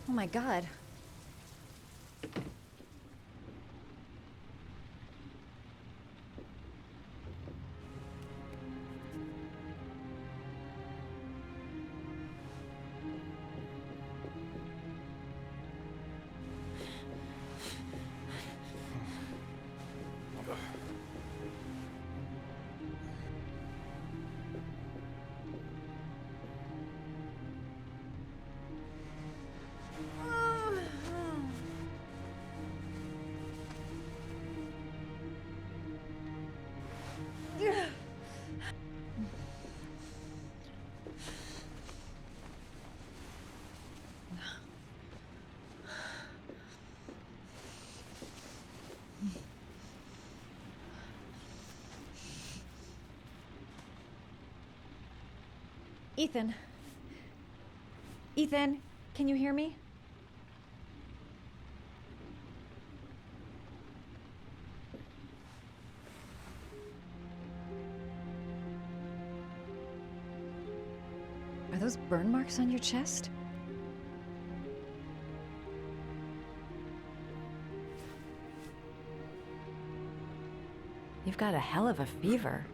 Oh my god. Ethan. Ethan, can you hear me? Are those burn marks on your chest? You've got a hell of a fever.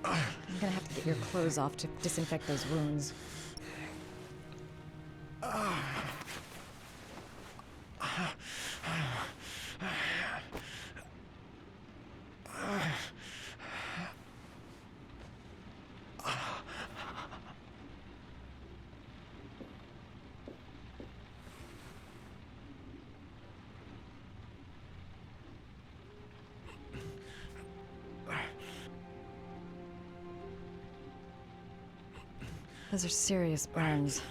I'm gonna have to get your clothes off to disinfect those wounds. Those are serious burns.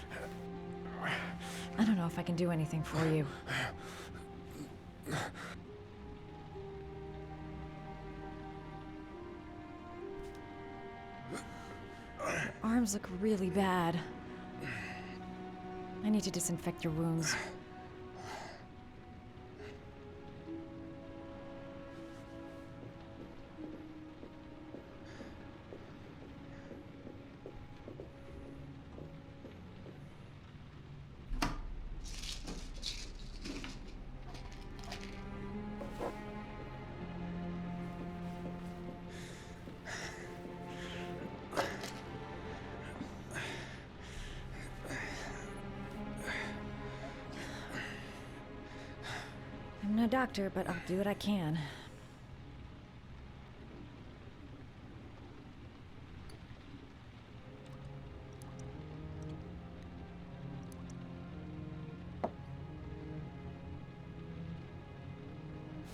I don't know if I can do anything for you. Your arms look really bad. I need to disinfect your wounds. I'm no doctor, but I'll do what I can.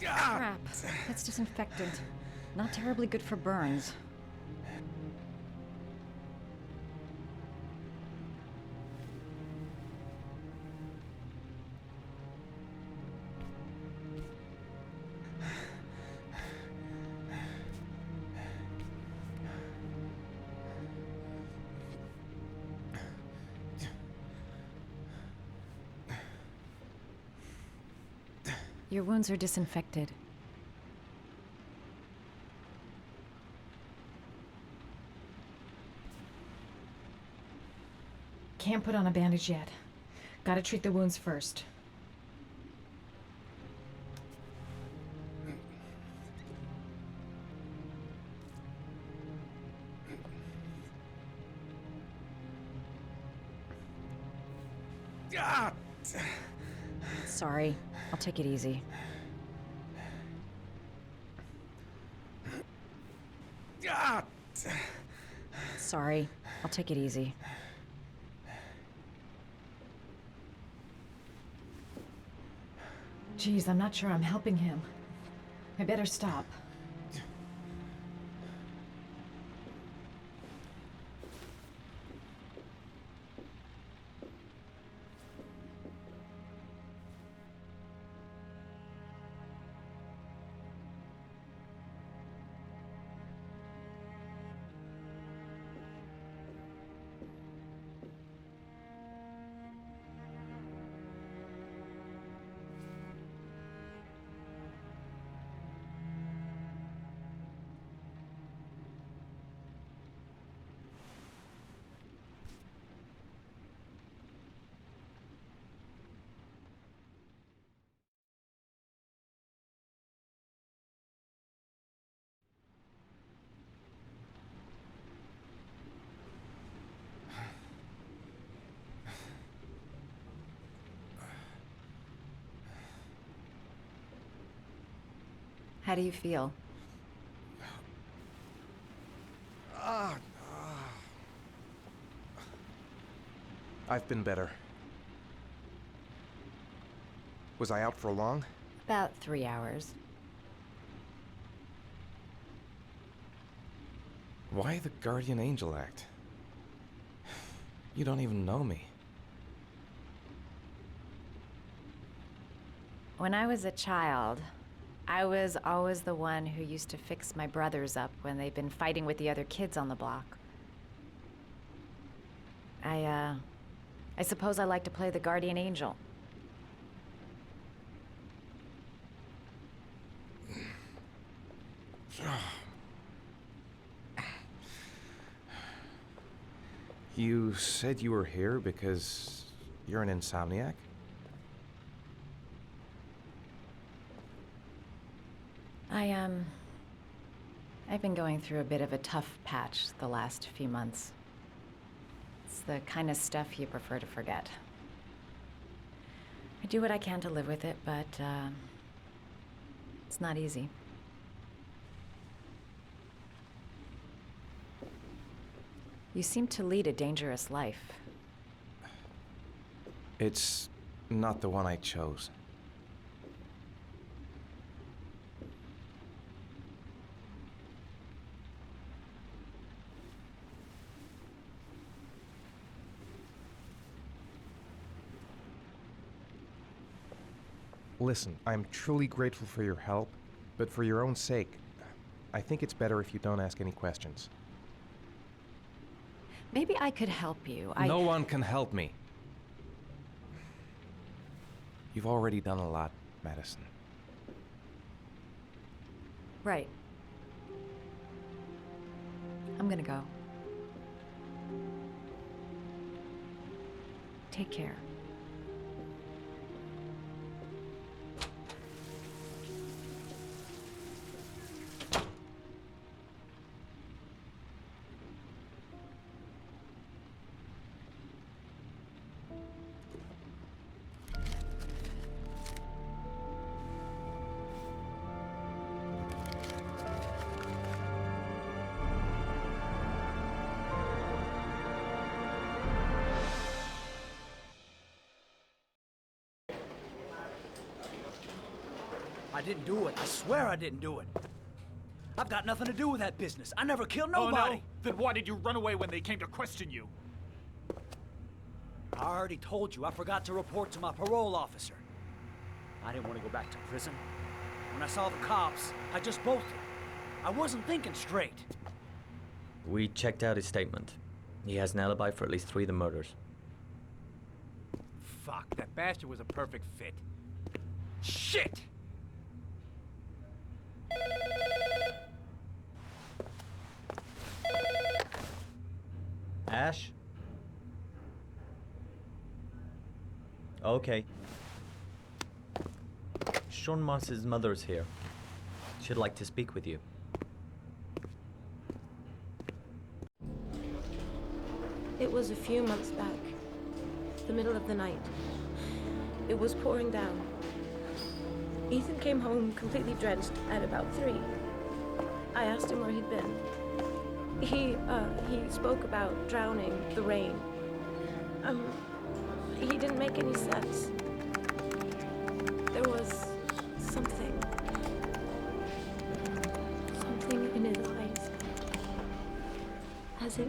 Crap. That's disinfectant. Not terribly good for burns. Your wounds are disinfected. Can't put on a bandage yet. Gotta treat the wounds first. Sorry. I'll take it easy. Sorry. I'll take it easy. Geez, I'm not sure I'm helping him. I better stop. How do you feel? I've been better. Was I out for long? About 3 hours. Why the Guardian Angel act? You don't even know me. When I was a child, I was always the one who used to fix my brothers up when they'd been fighting with the other kids on the block. I suppose I like to play the Guardian Angel. You said you were here because you're an insomniac? I've been going through a bit of a tough patch the last few months. It's the kind of stuff you prefer to forget. I do what I can to live with it, but, it's not easy. You seem to lead a dangerous life. It's not the one I chose. Listen, I'm truly grateful for your help, but for your own sake, I think it's better if you don't ask any questions. Maybe I could help you. No one can help me. You've already done a lot, Madison. Right. I'm gonna go. Take care. I didn't do it. I swear I didn't do it. I've got nothing to do with that business. I never killed nobody. Oh, no? Then why did you run away when they came to question you? I already told you I forgot to report to my parole officer. I didn't want to go back to prison. When I saw the cops, I just bolted. I wasn't thinking straight. We checked out his statement. He has an alibi for at least 3 of the murders. Fuck, that bastard was a perfect fit. Shit! Ash? Okay. Sean Moss's mother is here. She'd like to speak with you. It was a few months back, the middle of the night. It was pouring down. Ethan came home completely drenched at about 3. I asked him where he'd been. He spoke about drowning, the rain. He didn't make any sense. There was something in his eyes. As if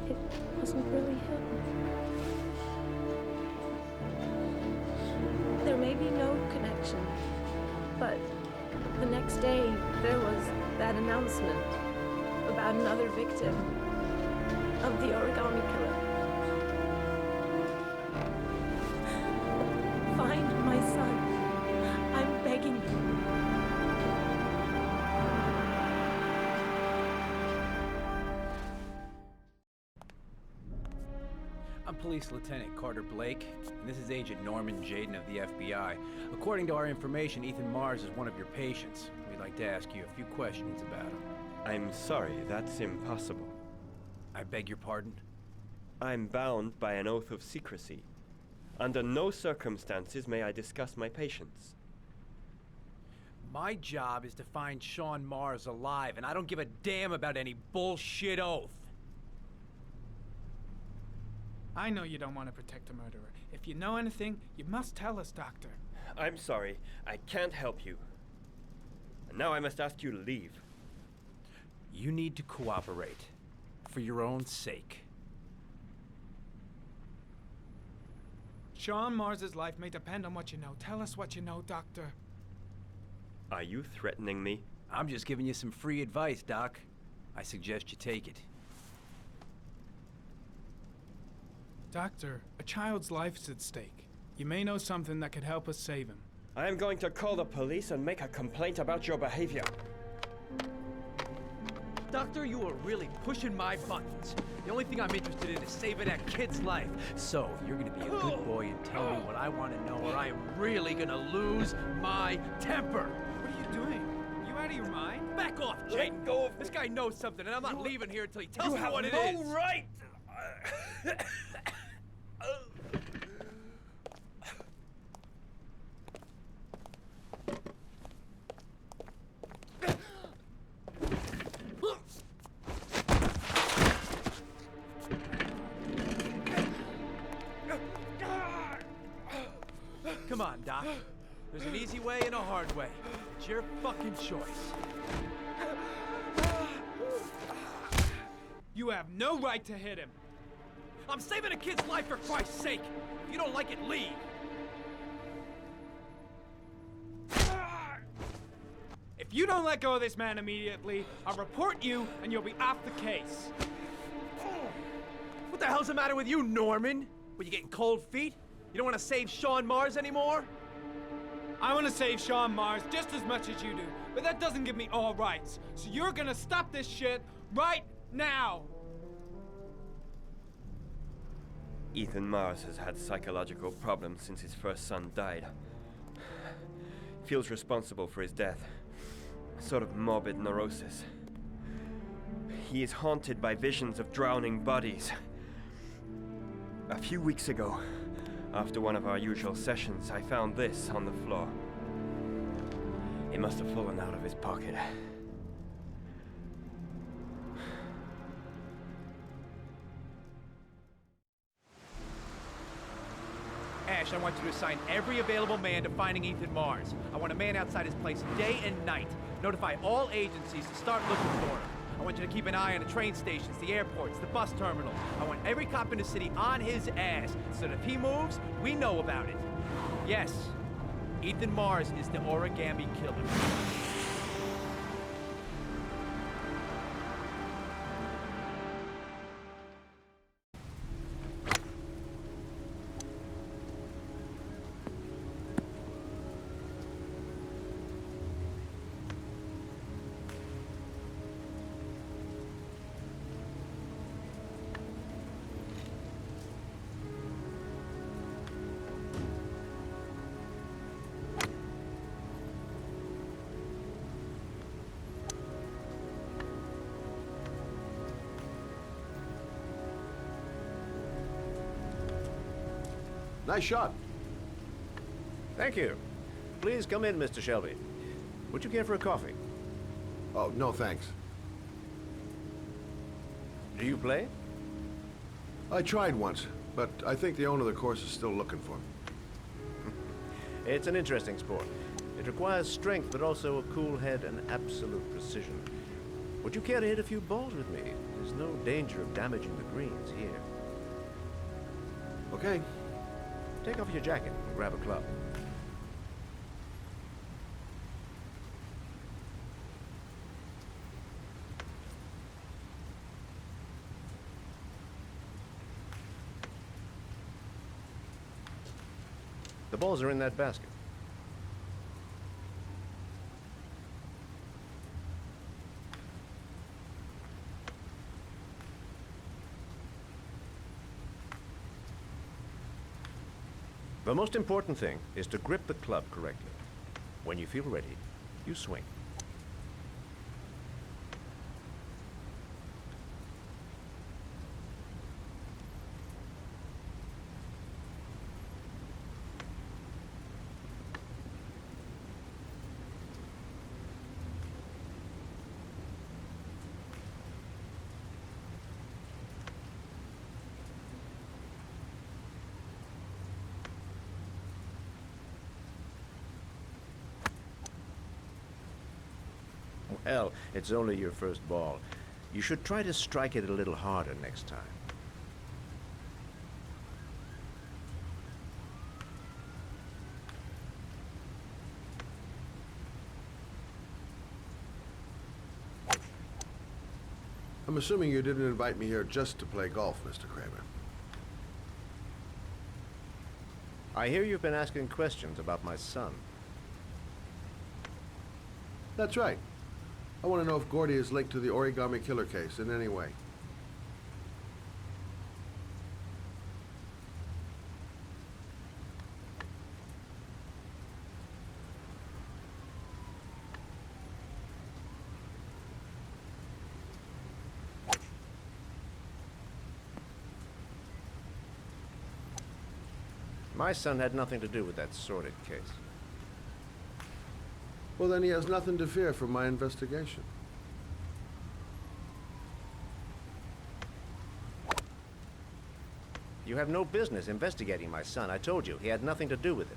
it wasn't really him. There may be no connection, but the next day there was that announcement about another victim of the origami killer. Find my son. I'm begging you. I'm Police Lieutenant Carter Blake, and this is Agent Norman Jaden of the FBI. According to our information, Ethan Mars is one of your patients. We'd like to ask you a few questions about him. I'm sorry, that's impossible. I beg your pardon? I'm bound by an oath of secrecy. Under no circumstances may I discuss my patients. My job is to find Sean Mars alive, and I don't give a damn about any bullshit oath. I know you don't want to protect a murderer. If you know anything, you must tell us, Doctor. I'm sorry, I can't help you. And now I must ask you to leave. You need to cooperate. For your own sake. Sean Mars's life may depend on what you know. Tell us what you know, Doctor. Are you threatening me? I'm just giving you some free advice, Doc. I suggest you take it. Doctor, a child's life's at stake. You may know something that could help us save him. I am going to call the police and make a complaint about your behavior. Doctor, you are really pushing my buttons. The only thing I'm interested in is saving that kid's life. So, you're gonna be a good boy and tell me what I want to know, or I am really gonna lose my temper. What are you doing? You out of your mind? Back off, Jake. Let go of This guy knows something, and I'm not leaving here until he tells You me have what it no is. right! Come on, Doc. There's an easy way and a hard way. It's your fucking choice. You have no right to hit him. I'm saving a kid's life for Christ's sake. If you don't like it, leave. If you don't let go of this man immediately, I'll report you and you'll be off the case. What the hell's the matter with you, Norman? Were you getting cold feet? You don't want to save Sean Mars anymore? I want to save Sean Mars just as much as you do, but that doesn't give me all rights. So you're gonna stop this shit right now. Ethan Mars has had psychological problems since his first son died. Feels responsible for his death. A sort of morbid neurosis. He is haunted by visions of drowning bodies. A few weeks ago, after one of our usual sessions, I found this on the floor. It must have fallen out of his pocket. Ash, I want you to assign every available man to finding Ethan Mars. I want a man outside his place day and night. Notify all agencies to start looking for him. I want you to keep an eye on the train stations, the airports, the bus terminals. I want every cop in the city on his ass, so that if he moves, we know about it. Yes, Ethan Mars is the origami killer. Nice shot. Thank you. Please come in, Mr. Shelby. Would you care for a coffee? Oh, no thanks. Do you play? I tried once, but I think the owner of the course is still looking for me. It's an interesting sport. It requires strength, but also a cool head and absolute precision. Would you care to hit a few balls with me? There's no danger of damaging the greens here. Okay. Take off your jacket and grab a club. The balls are in that basket. The most important thing is to grip the club correctly. When you feel ready, you swing. Well, it's only your first ball. You should try to strike it a little harder next time. I'm assuming you didn't invite me here just to play golf, Mr. Kramer. I hear you've been asking questions about my son. That's right. I want to know if Gordy is linked to the origami killer case in any way. My son had nothing to do with that sordid case. Well, then he has nothing to fear from my investigation. You have no business investigating my son. I told you, he had nothing to do with it.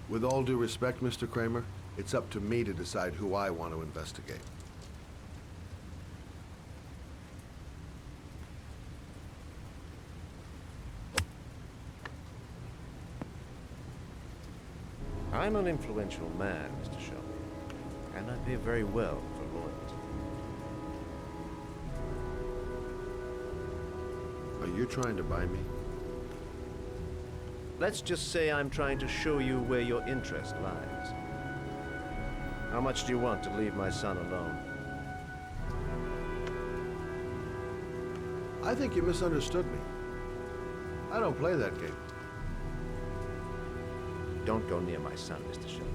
With all due respect, Mr. Kramer, it's up to me to decide who I want to investigate. I'm an influential man, Mr. Shelby, and I pay very well for loyalty. Are you trying to buy me? Let's just say I'm trying to show you where your interest lies. How much do you want to leave my son alone? I think you misunderstood me. I don't play that game. Don't go near my son, Mr. Shelby.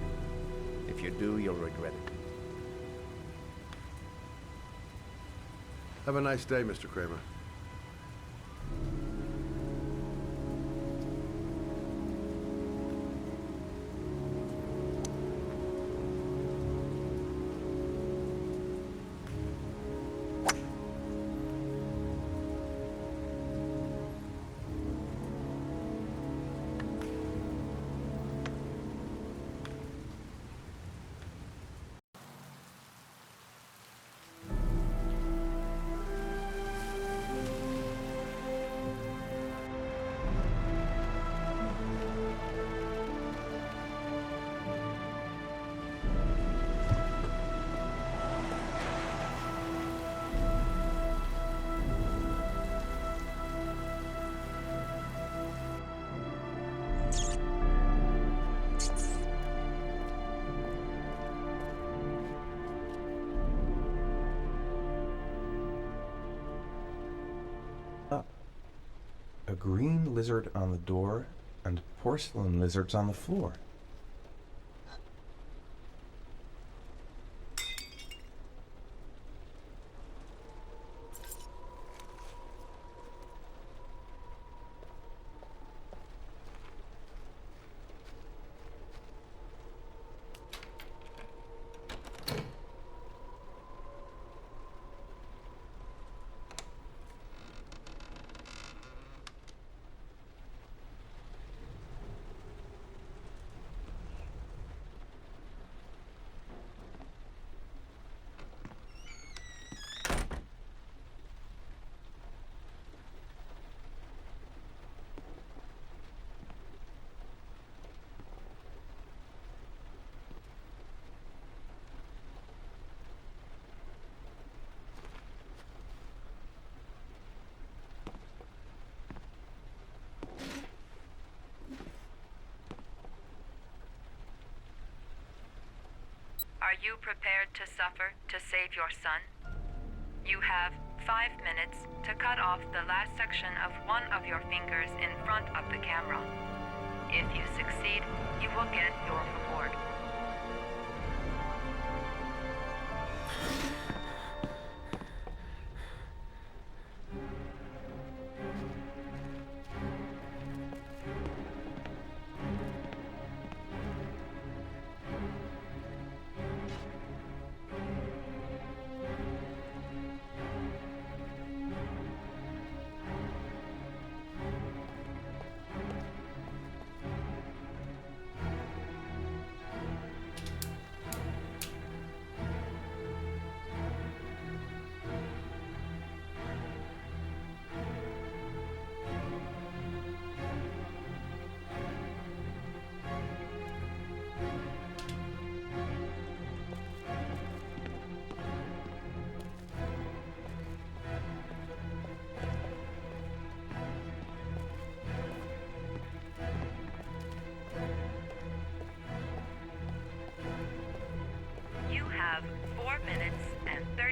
If you do, you'll regret it. Have a nice day, Mr. Kramer. A green lizard on the door and porcelain lizards on the floor. Are you prepared to suffer to save your son? You have 5 minutes to cut off the last section of one of your fingers in front of the camera. If you succeed, you will get your reward.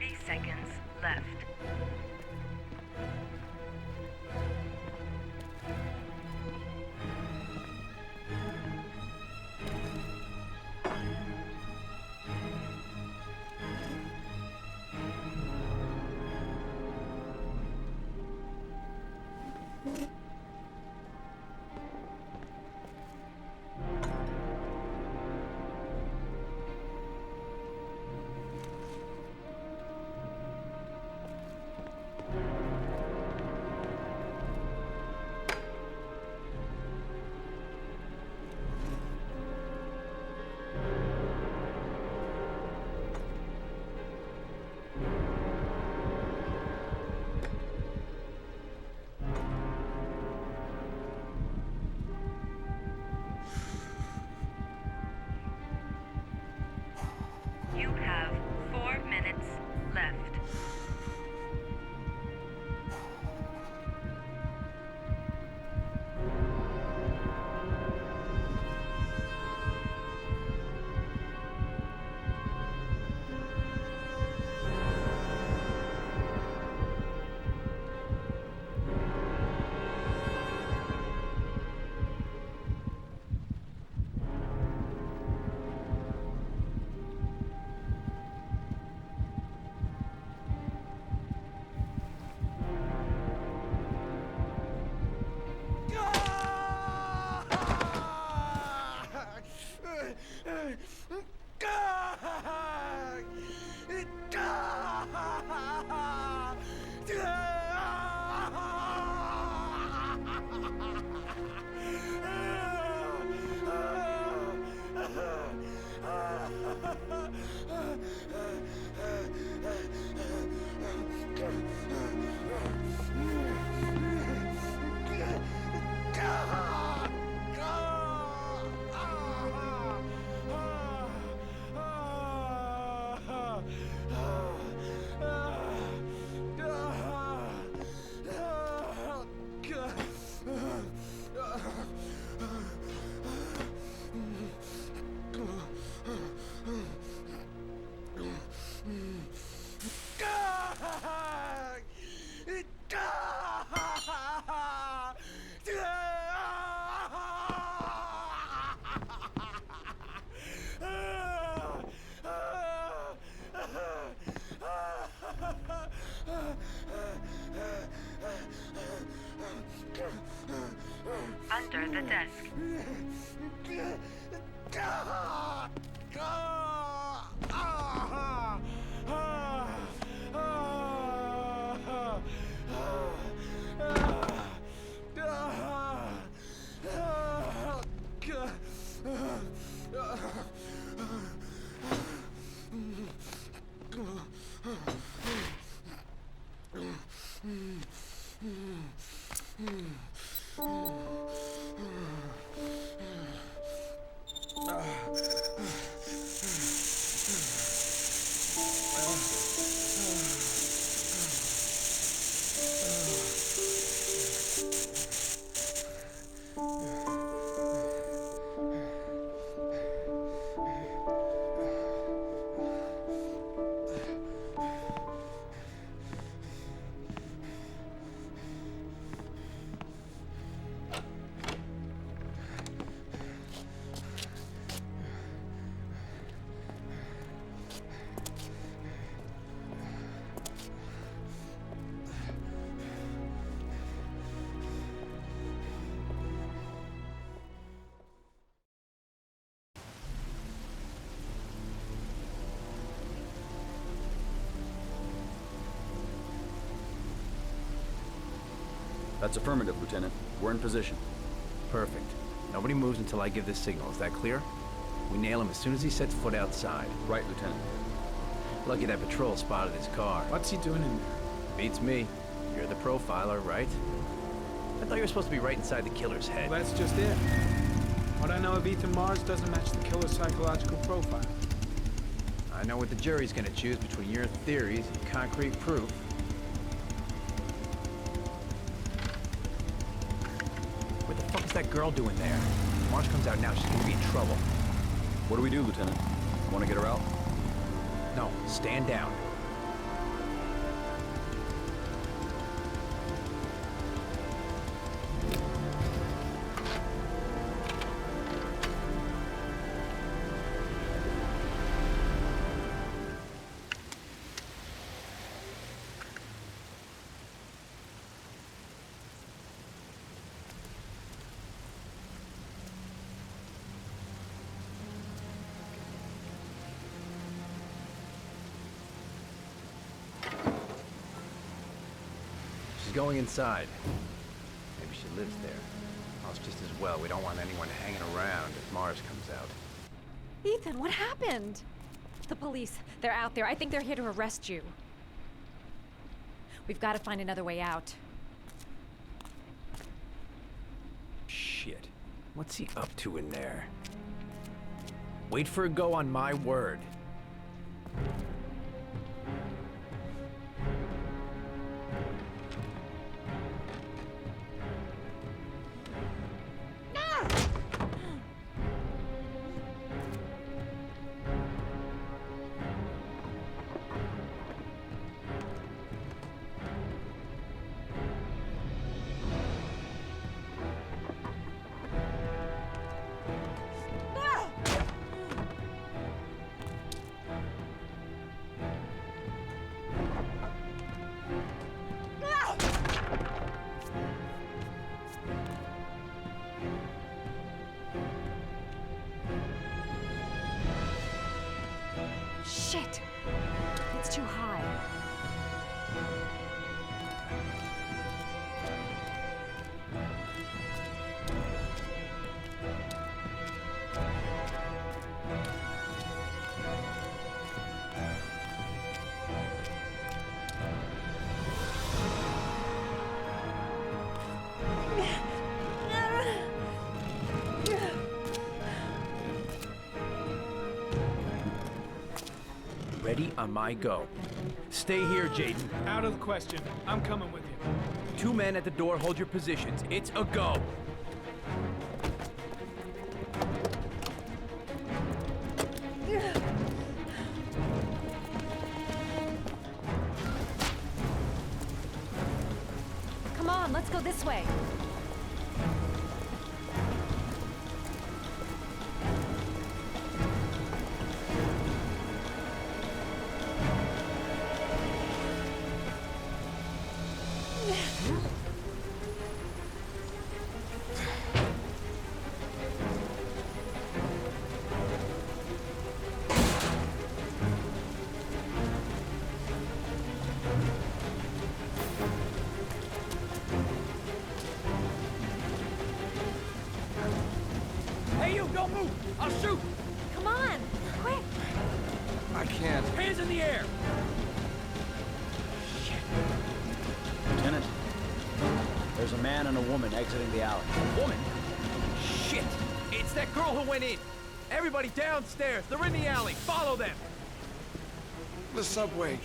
30 seconds left. You have 4 minutes left. Under the desk. That's affirmative, Lieutenant. We're in position. Perfect. Nobody moves until I give the signal. Is that clear? We nail him as soon as he sets foot outside. Right, Lieutenant. Lucky that patrol spotted his car. What's he doing in there? Beats me. You're the profiler, right? I thought you were supposed to be right inside the killer's head. Well, that's just it. What I know of Ethan Mars doesn't match the killer's psychological profile. I know what the jury's gonna choose between your theories and concrete proof. What the fuck is that girl doing there? If Mars comes out now, she's gonna be in trouble. What do we do, Lieutenant? Want to get her out? No, stand down. She's going inside. Maybe she lives there. Well, it's just as well. We don't want anyone hanging around if Mars comes out. Ethan, what happened? The police. They're out there. I think they're here to arrest you. We've got to find another way out. Shit. What's he up to in there? Wait for a go on my word. Shit! It's too high. Ready on my go. Stay here, Jaden. Out of the question. I'm coming with you. 2 men at the door, hold your positions. It's a go. Come on, let's go this way. Hey, you, don't move! I'll shoot! Come on, quick! I can't. Hands in the air! Lieutenant, there's a man and a woman exiting the alley. Woman? Shit! It's that girl who went in! Everybody downstairs! They're in the alley! Follow them! The subway.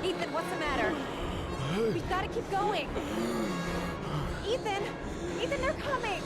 Ethan, what's the matter? We've got to keep going. Ethan, they're coming.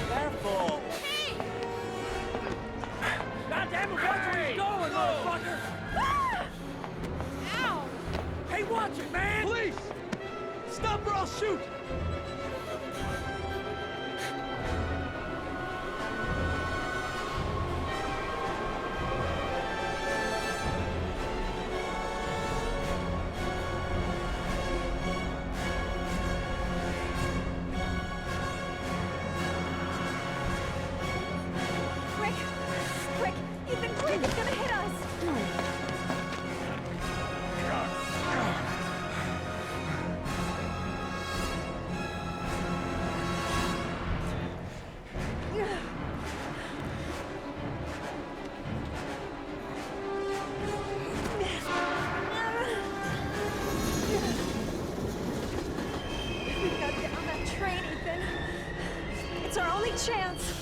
Careful! Hey! Goddamn it, watch where you're going, motherfucker! Ah! Ow! Hey, watch it, man! Police! Stop or I'll shoot! Quick! Ethan, quick! It's gonna hit us! chance.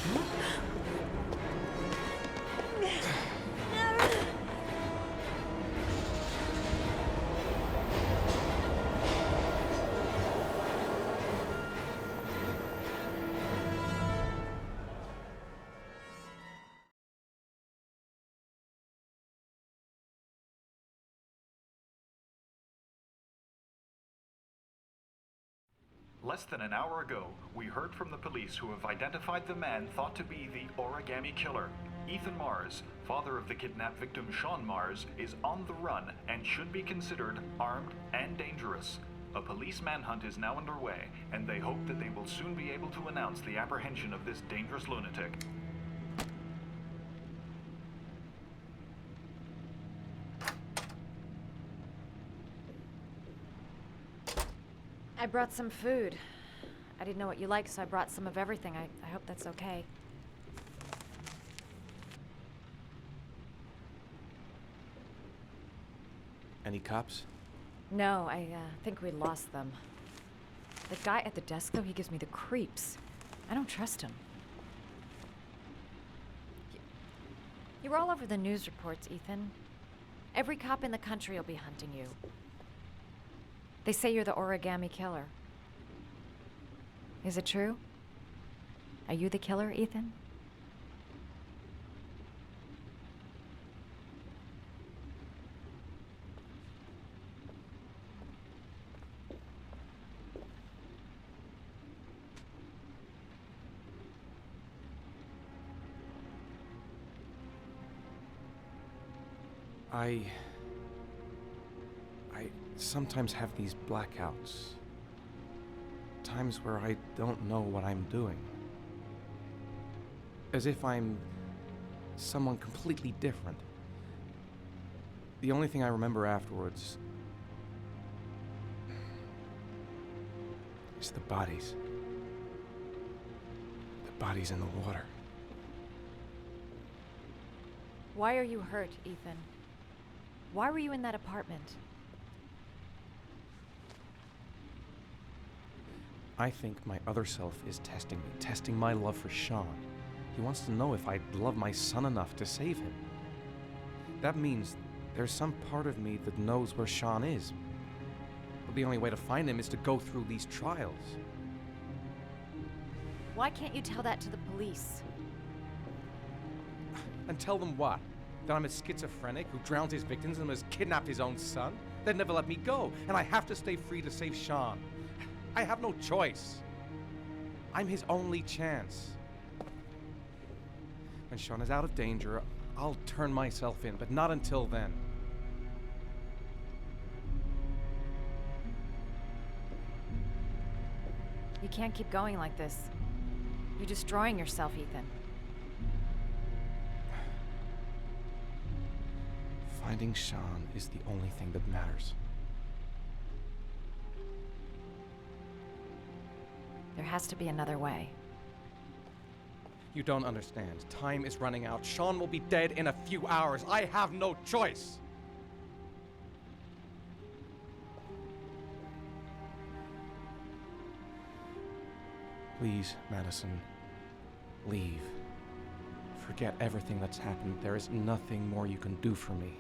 Less than an hour ago, we heard from the police who have identified the man thought to be the origami killer. Ethan Mars, father of the kidnapped victim Sean Mars, is on the run and should be considered armed and dangerous. A police manhunt is now underway, and they hope that they will soon be able to announce the apprehension of this dangerous lunatic. I brought some food. I didn't know what you liked, so I brought some of everything. I hope that's okay. Any cops? No, I think we lost them. The guy at the desk, though, he gives me the creeps. I don't trust him. You were all over the news reports, Ethan. Every cop in the country will be hunting you. They say you're the origami killer. Is it true? Are you the killer, Ethan? I sometimes have these blackouts. Times where I don't know what I'm doing. As if I'm someone completely different. The only thing I remember afterwards is the bodies. The bodies in the water. Why are you hurt, Ethan? Why were you in that apartment? I think my other self is testing me, testing my love for Sean. He wants to know if I love my son enough to save him. That means there's some part of me that knows where Sean is. But the only way to find him is to go through these trials. Why can't you tell that to the police? And tell them what? That I'm a schizophrenic who drowns his victims and has kidnapped his own son? They'd never let me go, and I have to stay free to save Sean. I have no choice. I'm his only chance. When Sean is out of danger, I'll turn myself in, but not until then. You can't keep going like this. You're destroying yourself, Ethan. Finding Sean is the only thing that matters. There has to be another way. You don't understand. Time is running out. Sean will be dead in a few hours. I have no choice. Please, Madison, leave. Forget everything that's happened. There is nothing more you can do for me.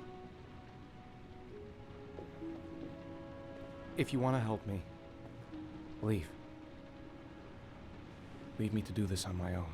If you want to help me, leave. Leave me to do this on my own.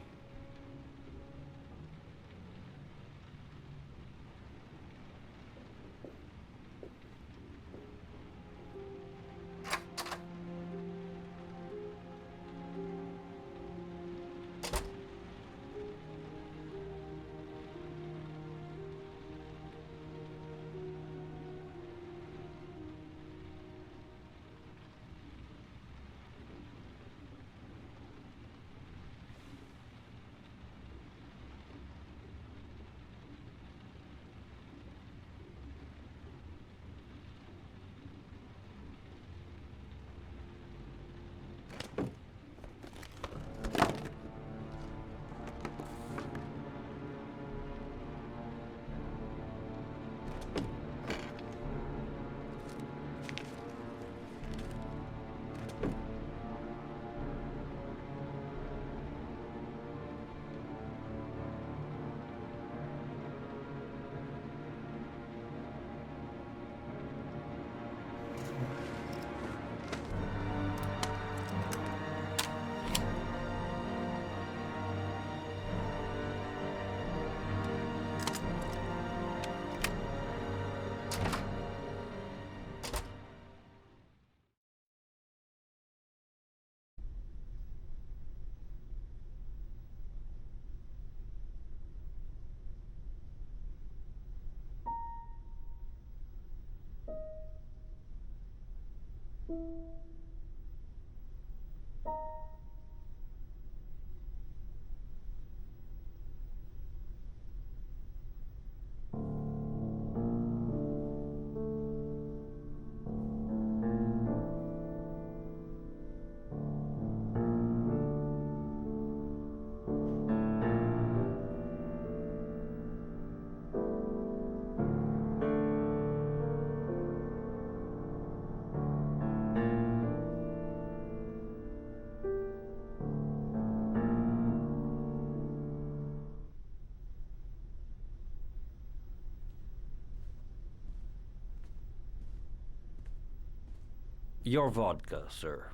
Your vodka, sir.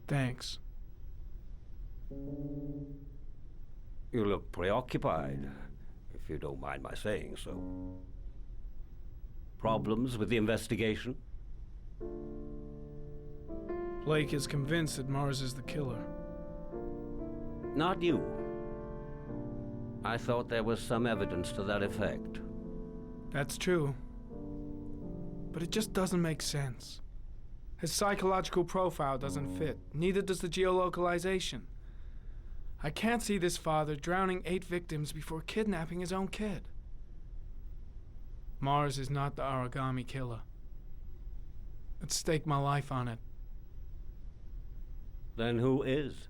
Thanks. You look preoccupied, if you don't mind my saying so. Problems with the investigation? Blake is convinced that Mars is the killer. Not you. I thought there was some evidence to that effect. That's true. But it just doesn't make sense. His psychological profile doesn't fit. Neither does the geolocalization. I can't see this father drowning 8 victims before kidnapping his own kid. Mars is not the origami killer. I'd stake my life on it. Then who is?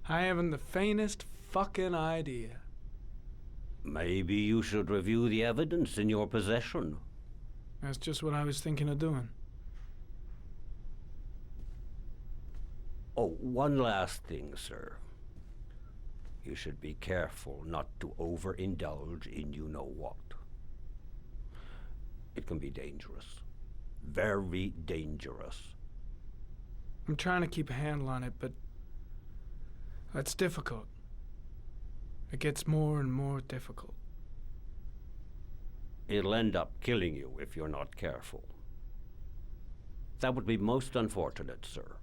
I haven't the faintest fucking idea. Maybe you should review the evidence in your possession. That's just what I was thinking of doing. Oh, one last thing, sir. You should be careful not to overindulge in you-know-what. It can be dangerous. Very dangerous. I'm trying to keep a handle on it, but that's difficult. It gets more and more difficult. It'll end up killing you if you're not careful. That would be most unfortunate, sir.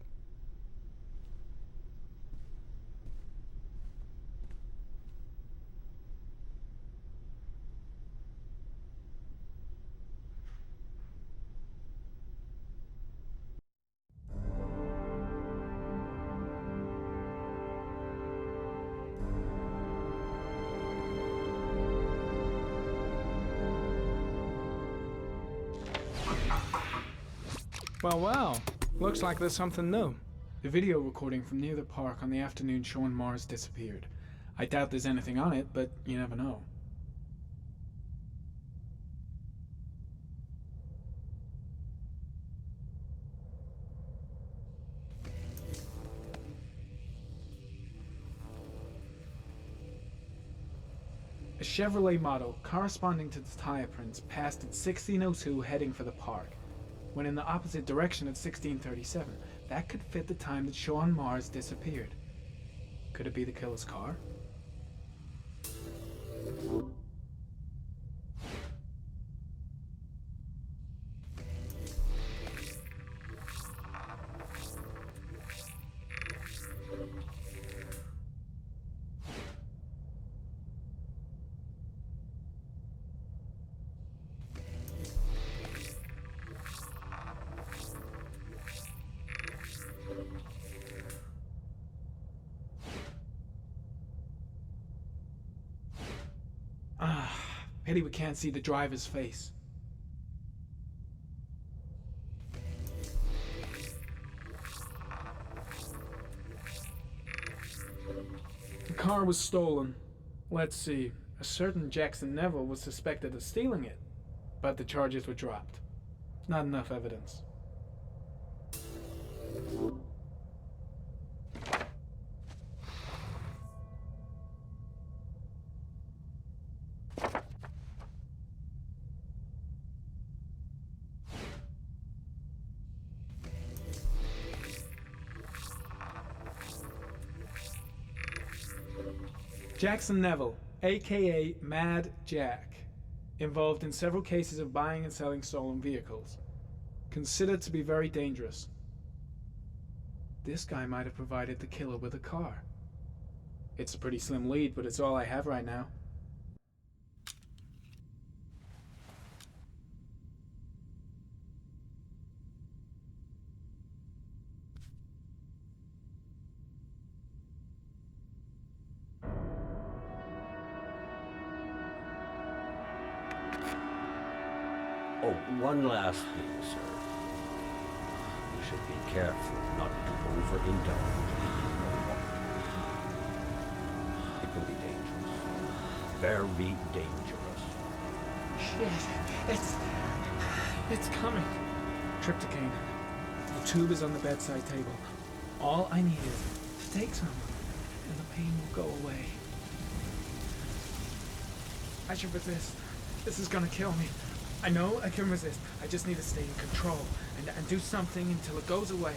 Well, looks like there's something new. The video recording from near the park on the afternoon Sean Mars disappeared. I doubt there's anything on it, but you never know. A Chevrolet model corresponding to the tire prints passed at 1602 heading for the park, when in the opposite direction at 1637. That could fit the time that Sean Mars disappeared. Could it be the killer's car? Pity we can't see the driver's face. The car was stolen. Let's see. A certain Jackson Neville was suspected of stealing it, but the charges were dropped. Not enough evidence. Jackson Neville, aka Mad Jack, involved in several cases of buying and selling stolen vehicles. Considered to be very dangerous. This guy might have provided the killer with a car. It's a pretty slim lead, but it's all I have right now. Oh, one last thing, sir. You should be careful not to overindulge in your work. It can be dangerous. Very dangerous. Shit. It's coming. Trypticane. The tube is on the bedside table. All I need is to take some, and the pain will go away. I should resist. This is gonna kill me. I know I can resist. I just need to stay in control and do something until it goes away.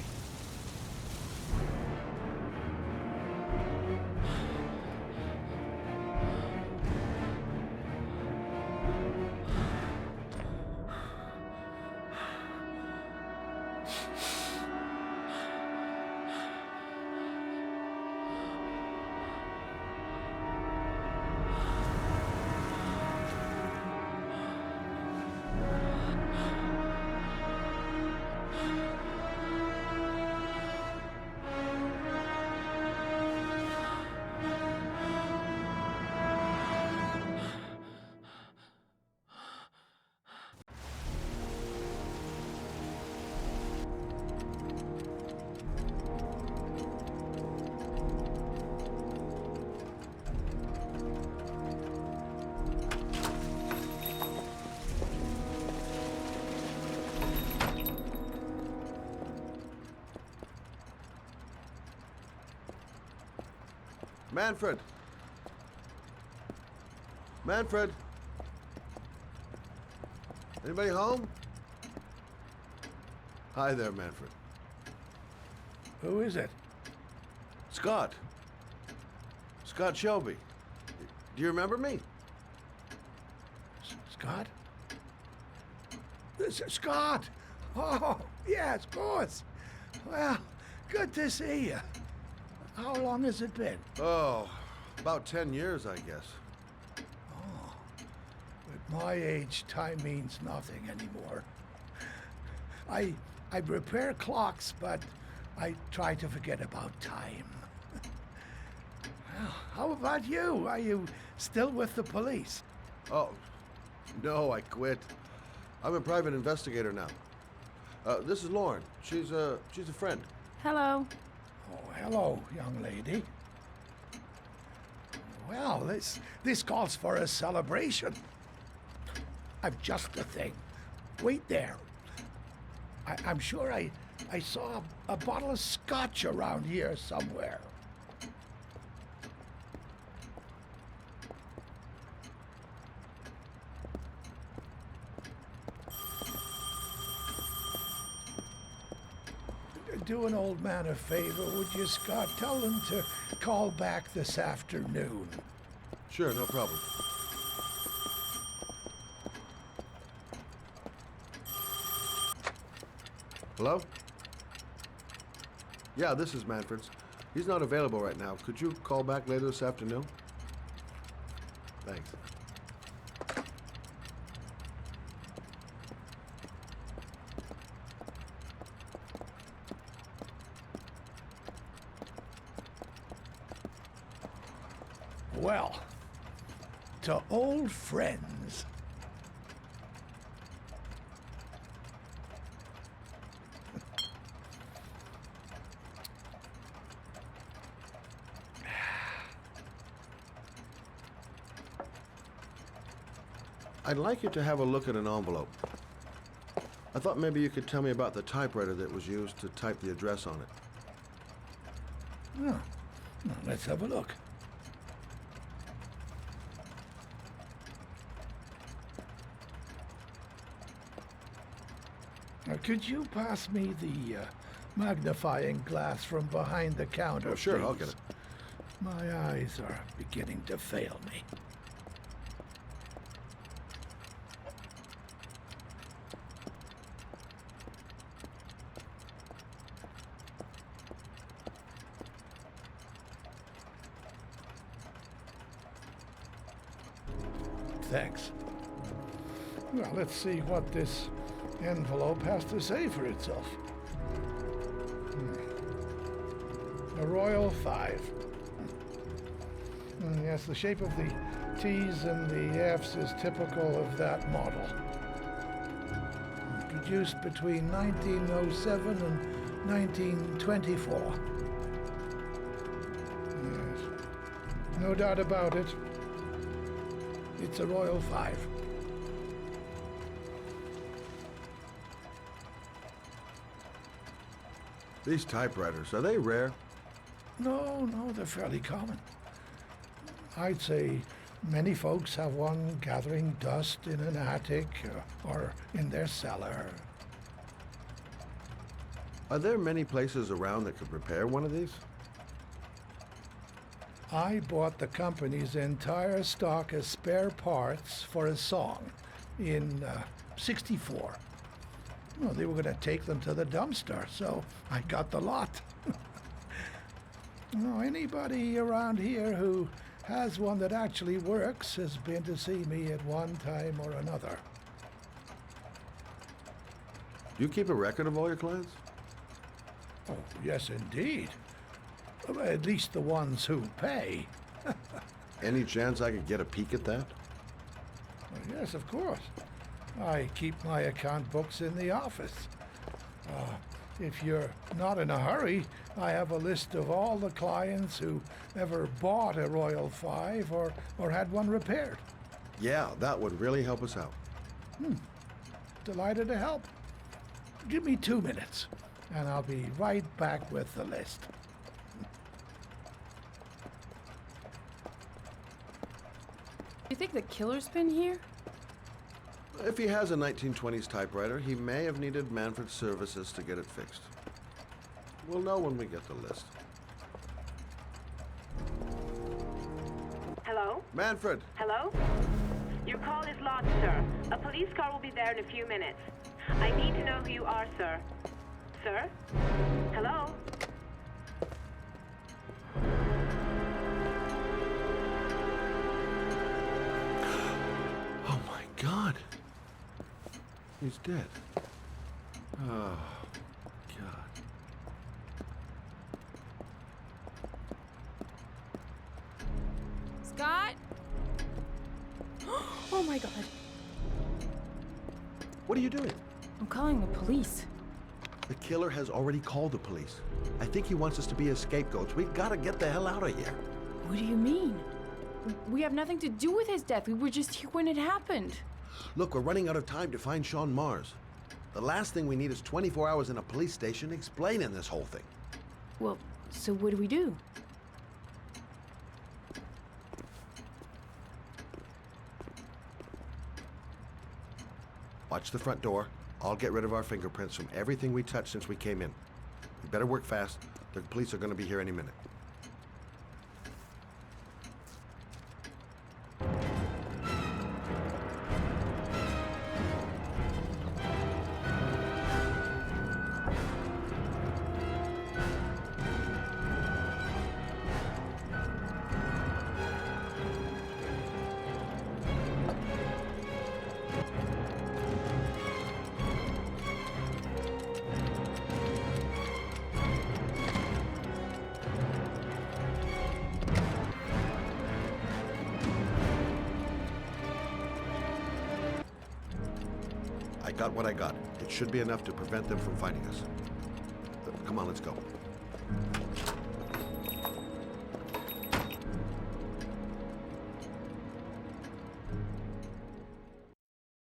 Manfred! Manfred! Anybody home? Hi there, Manfred. Who is it? Scott. Scott Shelby. Do you remember me? Scott? Scott! Oh, yes, of course. Well, good to see you. How long has it been? Oh, about 10 years, I guess. Oh, at my age, time means nothing anymore. I repair clocks, but I try to forget about time. Well, how about you? Are you still with the police? Oh, no, I quit. I'm a private investigator now. This is Lauren. She's a friend. Hello. Oh, hello, young lady. Well, this calls for a celebration. I've just the thing. Wait there. I'm sure I saw a bottle of scotch around here somewhere. Do an old man a favor, would you, Scott? Tell them to call back this afternoon. Sure, no problem. Hello? Yeah, this is Manfred's. He's not available right now. Could you call back later this afternoon? Thanks. Well, to old friends. I'd like you to have a look at an envelope. I thought maybe you could tell me about the typewriter that was used to type the address on it. Oh, well, let's have a look. Now, could you pass me the magnifying glass from behind the counter, Oh, sure, please? I'll get it. My eyes are beginning to fail me. Thanks. Well, let's see what this envelope has to say for itself. A Royal 5. Yes, the shape of the T's and the F's is typical of that model. produced between 1907 and 1924. Yes. No doubt about it. It's a Royal 5. These typewriters, are they rare? No, they're fairly common. I'd say many folks have one gathering dust in an attic or in their cellar. Are there many places around that could repair one of these? I bought the company's entire stock of spare parts for a song in '64. Well, they were going to take them to the dumpster, so I got the lot. Anybody around here who has one that actually works has been to see me at one time or another. Do you keep a record of all your clients? Oh, yes, indeed. At least the ones who pay. Any chance I could get a peek at that? Well, yes, of course. I keep my account books in the office. If you're not in a hurry, I have a list of all the clients who ever bought a Royal 5 or had one repaired. Yeah, that would really help us out. Delighted to help. Give me 2 minutes, and I'll be right back with the list. You think the killer's been here? If he has a 1920s typewriter, he may have needed Manfred's services to get it fixed. We'll know when we get the list. Hello? Manfred! Hello? Your call is lodged, sir. A police car will be there in a few minutes. I need to know who you are, sir. Sir? Hello? Oh my God! He's dead. Oh, God. Scott? Oh my God. What are you doing? I'm calling the police. The killer has already called the police. I think he wants us to be his scapegoats. We've got to get the hell out of here. What do you mean? We have nothing to do with his death. We were just here when it happened. Look, we're running out of time to find Sean Mars. The last thing we need is 24 hours in a police station explaining this whole thing. Well, so what do we do? Watch the front door. I'll get rid of our fingerprints from everything we touched since we came in. We better work fast. The police are going to be here any minute. I got what I got. It should be enough to prevent them from finding us. Come on, let's go.